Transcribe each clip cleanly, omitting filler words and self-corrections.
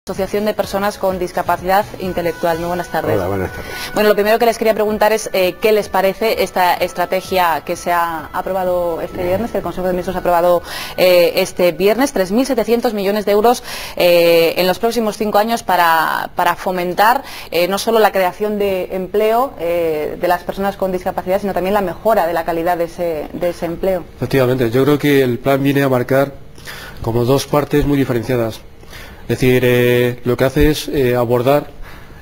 Asociación de Personas con Discapacidad Intelectual. Muy buenas tardes. Hola, buenas tardes. Bueno, lo primero que les quería preguntar es qué les parece esta estrategia que se ha aprobado este viernes, que el Consejo de Ministros ha aprobado este viernes, 3.700 millones de euros en los próximos 5 años para fomentar no solo la creación de empleo de las personas con discapacidad, sino también la mejora de la calidad de ese empleo. Efectivamente, yo creo que el plan viene a marcar como dos partes muy diferenciadas. Es decir, lo que hace es abordar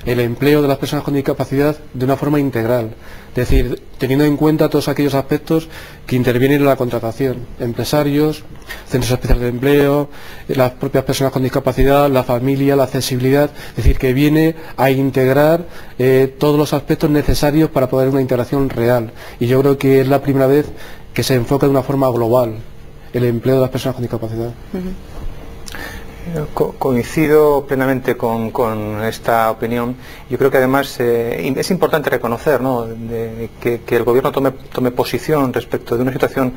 el empleo de las personas con discapacidad de una forma integral. Es decir, teniendo en cuenta todos aquellos aspectos que intervienen en la contratación. Empresarios, centros especiales de empleo, las propias personas con discapacidad, la familia, la accesibilidad. Es decir, que viene a integrar todos los aspectos necesarios para poder una integración real. Y yo creo que es la primera vez que se enfoca de una forma global el empleo de las personas con discapacidad. Coincido plenamente con esta opinión. Yo creo que además es importante reconocer, ¿no?, que el Gobierno tome posición respecto de una situación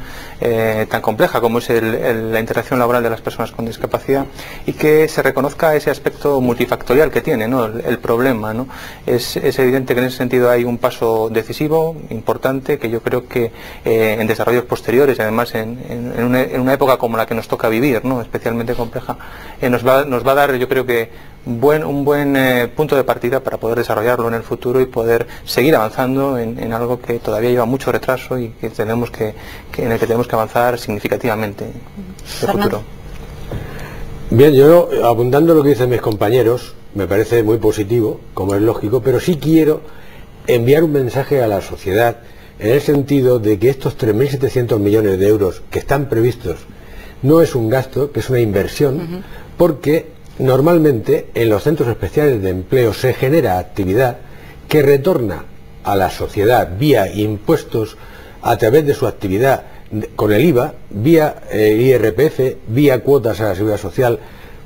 tan compleja como es la integración laboral de las personas con discapacidad, y que se reconozca ese aspecto multifactorial que tiene, ¿no?, el problema, ¿no? Es evidente que en ese sentido hay un paso decisivo, importante, que yo creo que en desarrollos posteriores, y además en una época como la que nos toca vivir, ¿no?, especialmente compleja, nos va a dar, yo creo que un buen punto de partida para poder desarrollarlo en el futuro y poder seguir avanzando en algo que todavía lleva mucho retraso y que en el que tenemos que avanzar significativamente en el futuro. Bien, yo, abundando lo que dicen mis compañeros, me parece muy positivo, como es lógico, pero sí quiero enviar un mensaje a la sociedad en el sentido de que estos 3.700 millones de euros que están previstos no es un gasto, que es una inversión, porque normalmente en los centros especiales de empleo se genera actividad que retorna a la sociedad vía impuestos a través de su actividad con el IVA, vía IRPF, vía cuotas a la seguridad social,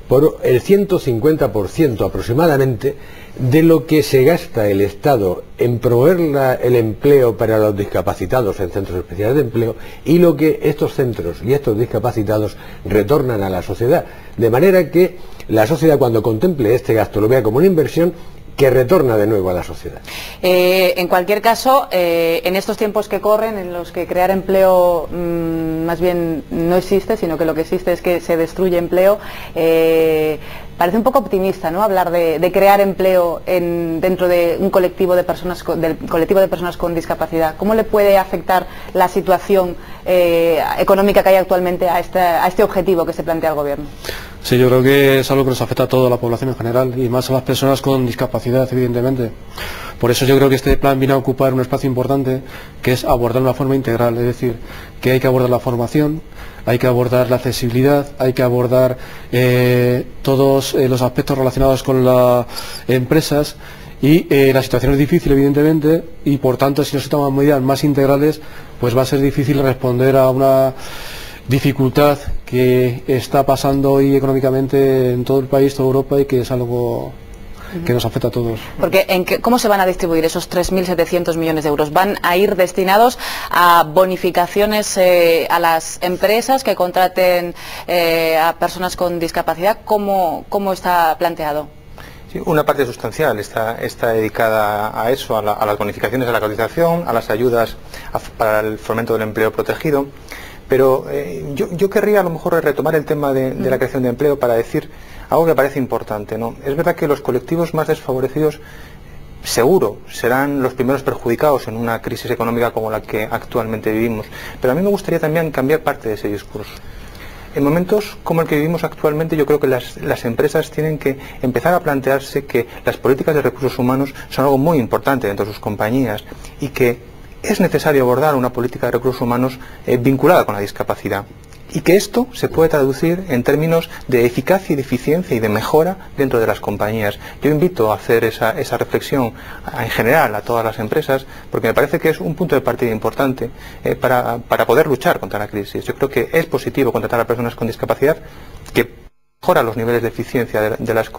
por el 150% aproximadamente de lo que se gasta el Estado en proveer el empleo para los discapacitados en centros especiales de empleo, y lo que estos centros y estos discapacitados retornan a la sociedad, de manera que la sociedad, cuando contemple este gasto, lo vea como una inversión que retorna de nuevo a la sociedad. En cualquier caso, en estos tiempos que corren, en los que crear empleo más bien no existe, sino que lo que existe es que se destruye empleo, parece un poco optimista, ¿no?, hablar de crear empleo dentro de un colectivo de personas con discapacidad. ¿Cómo le puede afectar la situación económica que hay actualmente a este objetivo que se plantea el Gobierno? Sí, yo creo que es algo que nos afecta a toda la población en general, y más a las personas con discapacidad, evidentemente. Por eso yo creo que este plan viene a ocupar un espacio importante, que es abordar de una forma integral. Es decir, que hay que abordar la formación, hay que abordar la accesibilidad, hay que abordar todos los aspectos relacionados con las empresas, y la situación es difícil, evidentemente, y por tanto, si no se toman medidas más integrales, pues va a ser difícil responder a una dificultad que está pasando hoy económicamente en todo el país, toda Europa, y que es algo que nos afecta a todos. Porque ¿cómo se van a distribuir esos 3.700 millones de euros? ¿Van a ir destinados a bonificaciones a las empresas que contraten a personas con discapacidad? ¿Cómo está planteado? Sí, una parte sustancial está dedicada a eso, a las bonificaciones, a la cotización, a las ayudas para el fomento del empleo protegido. Pero yo querría a lo mejor retomar el tema de la creación de empleo para decir algo que me parece importante, ¿no? Es verdad que los colectivos más desfavorecidos seguro serán los primeros perjudicados en una crisis económica como la que actualmente vivimos, pero a mí me gustaría también cambiar parte de ese discurso. En momentos como el que vivimos actualmente, yo creo que las empresas tienen que empezar a plantearse que las políticas de recursos humanos son algo muy importante dentro de sus compañías, y que es necesario abordar una política de recursos humanos vinculada con la discapacidad, y que esto se puede traducir en términos de eficacia y de eficiencia y de mejora dentro de las compañías. Yo invito a hacer esa reflexión en general a todas las empresas, porque me parece que es un punto de partida importante para poder luchar contra la crisis. Yo creo que es positivo contratar a personas con discapacidad, que mejora los niveles de eficiencia de las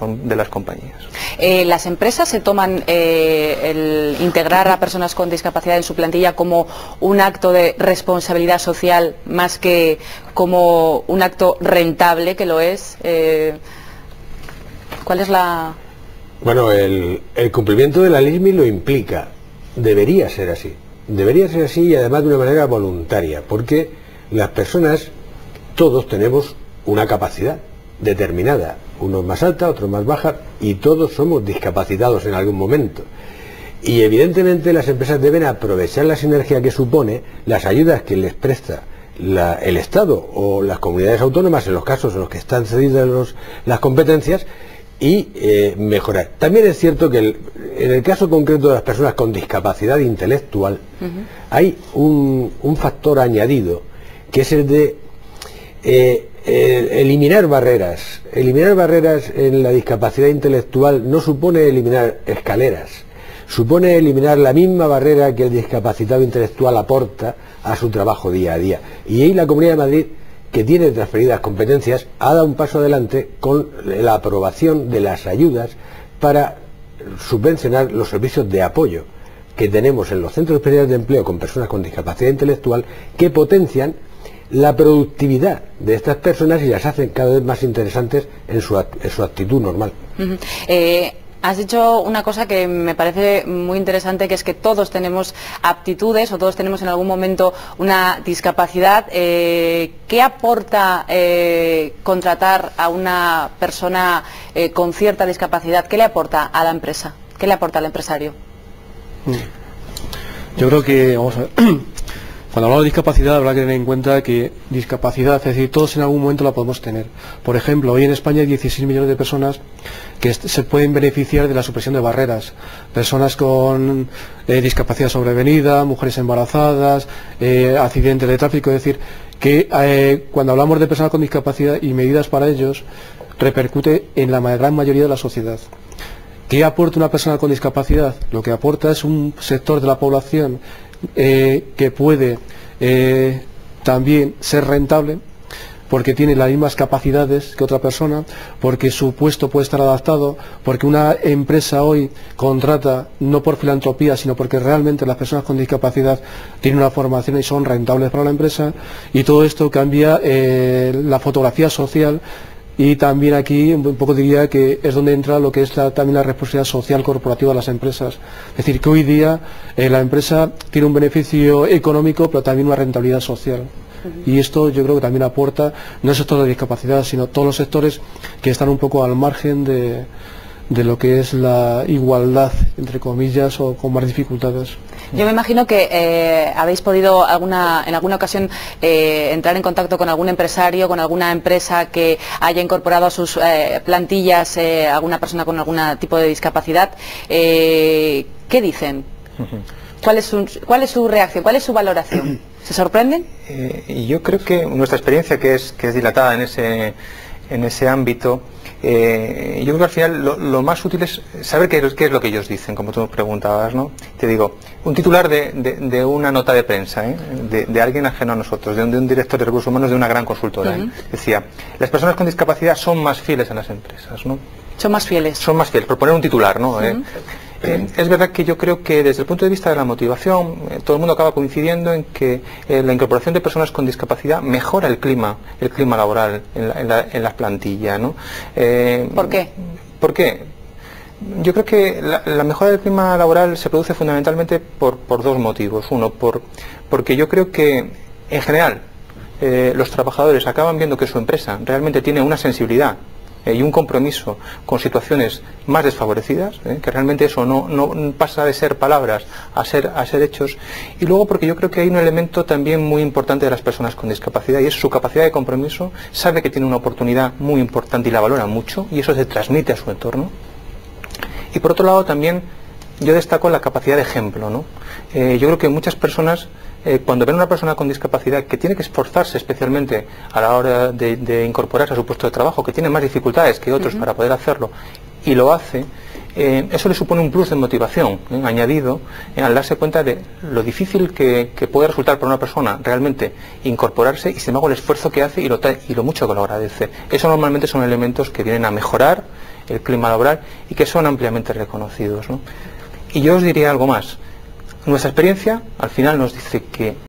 compañías. ¿Las empresas se toman el integrar a personas con discapacidad en su plantilla como un acto de responsabilidad social más que como un acto rentable, que lo es? ¿Cuál es la...? Bueno, el cumplimiento de la LISMI lo implica. Debería ser así. Debería ser así y además de una manera voluntaria, porque las personas, todos tenemos una capacidad determinada, unos más alta, otros más baja, y todos somos discapacitados en algún momento. Y evidentemente las empresas deben aprovechar la sinergia que supone las ayudas que les presta el Estado o las comunidades autónomas en los casos en los que están cedidas las competencias y mejorar. También es cierto que en el caso concreto de las personas con discapacidad intelectual hay un factor añadido que es el de eliminar barreras. Eliminar barreras en la discapacidad intelectual no supone eliminar escaleras, supone eliminar la misma barrera que el discapacitado intelectual aporta a su trabajo día a día. Y ahí la Comunidad de Madrid, que tiene transferidas competencias, ha dado un paso adelante con la aprobación de las ayudas para subvencionar los servicios de apoyo que tenemos en los centros especiales de empleo con personas con discapacidad intelectual, que potencian la productividad de estas personas y las hacen cada vez más interesantes en su actitud normal. Has dicho una cosa que me parece muy interesante, que es que todos tenemos aptitudes o todos tenemos en algún momento una discapacidad. ¿Qué aporta contratar a una persona con cierta discapacidad? ¿Qué le aporta a la empresa? ¿Qué le aporta al empresario? Yo creo que, vamos a ver, cuando hablamos de discapacidad habrá que tener en cuenta que discapacidad, es decir, todos en algún momento la podemos tener. Por ejemplo, hoy en España hay 16 millones de personas que se pueden beneficiar de la supresión de barreras. Personas con discapacidad sobrevenida, mujeres embarazadas, accidentes de tráfico, es decir, que cuando hablamos de personas con discapacidad y medidas para ellos, repercute en la gran mayoría de la sociedad. ¿Qué aporta una persona con discapacidad? Lo que aporta es un sector de la población que puede también ser rentable, porque tiene las mismas capacidades que otra persona, porque su puesto puede estar adaptado, porque una empresa hoy contrata no por filantropía, sino porque realmente las personas con discapacidad tienen una formación y son rentables para la empresa, y todo esto cambia la fotografía social. Y también aquí un poco diría que es donde entra lo que es también la responsabilidad social corporativa de las empresas. Es decir, que hoy día la empresa tiene un beneficio económico, pero también una rentabilidad social. Y esto yo creo que también aporta, no el sector de discapacidad, sino todos los sectores que están un poco al margen de lo que es la igualdad, entre comillas, o con más dificultades. Yo me imagino que habéis podido en alguna ocasión entrar en contacto con algún empresario, con alguna empresa que haya incorporado a sus plantillas alguna persona con algún tipo de discapacidad. ¿Qué dicen? ¿Cuál es su reacción? ¿Cuál es su valoración? ¿Se sorprenden? Yo creo que nuestra experiencia, que es dilatada en ese ámbito, yo creo que al final lo más útil es saber qué es lo que ellos dicen, como tú me preguntabas, ¿no? Te digo, un titular de una nota de prensa, de alguien ajeno a nosotros, de un director de recursos humanos de una gran consultora, decía, las personas con discapacidad son más fieles a las empresas, ¿no? Son más fieles. Son más fieles, por poner un titular, ¿no? Es verdad que yo creo que desde el punto de vista de la motivación, todo el mundo acaba coincidiendo en que la incorporación de personas con discapacidad mejora el clima laboral en las plantillas, ¿no? ¿Por qué? ¿Por qué? Yo creo que la mejora del clima laboral se produce fundamentalmente por dos motivos. Uno, porque yo creo que en general los trabajadores acaban viendo que su empresa realmente tiene una sensibilidad y un compromiso con situaciones más desfavorecidas, que realmente eso no pasa de ser palabras a ser hechos. Y luego porque yo creo que hay un elemento también muy importante de las personas con discapacidad, y es su capacidad de compromiso. Sabe que tiene una oportunidad muy importante y la valora mucho, y eso se transmite a su entorno. Y por otro lado también yo destaco la capacidad de ejemplo, ¿no? Yo creo que muchas personas, cuando ven a una persona con discapacidad que tiene que esforzarse especialmente a la hora de incorporarse a su puesto de trabajo, que tiene más dificultades que otros para poder hacerlo, y lo hace, eso le supone un plus de motivación añadido al darse cuenta de lo difícil que puede resultar para una persona realmente incorporarse, y sin embargo el esfuerzo que hace y lo mucho que lo agradece. Eso normalmente son elementos que vienen a mejorar el clima laboral y que son ampliamente reconocidos, ¿no? Y yo os diría algo más. Nuestra experiencia al final nos dice que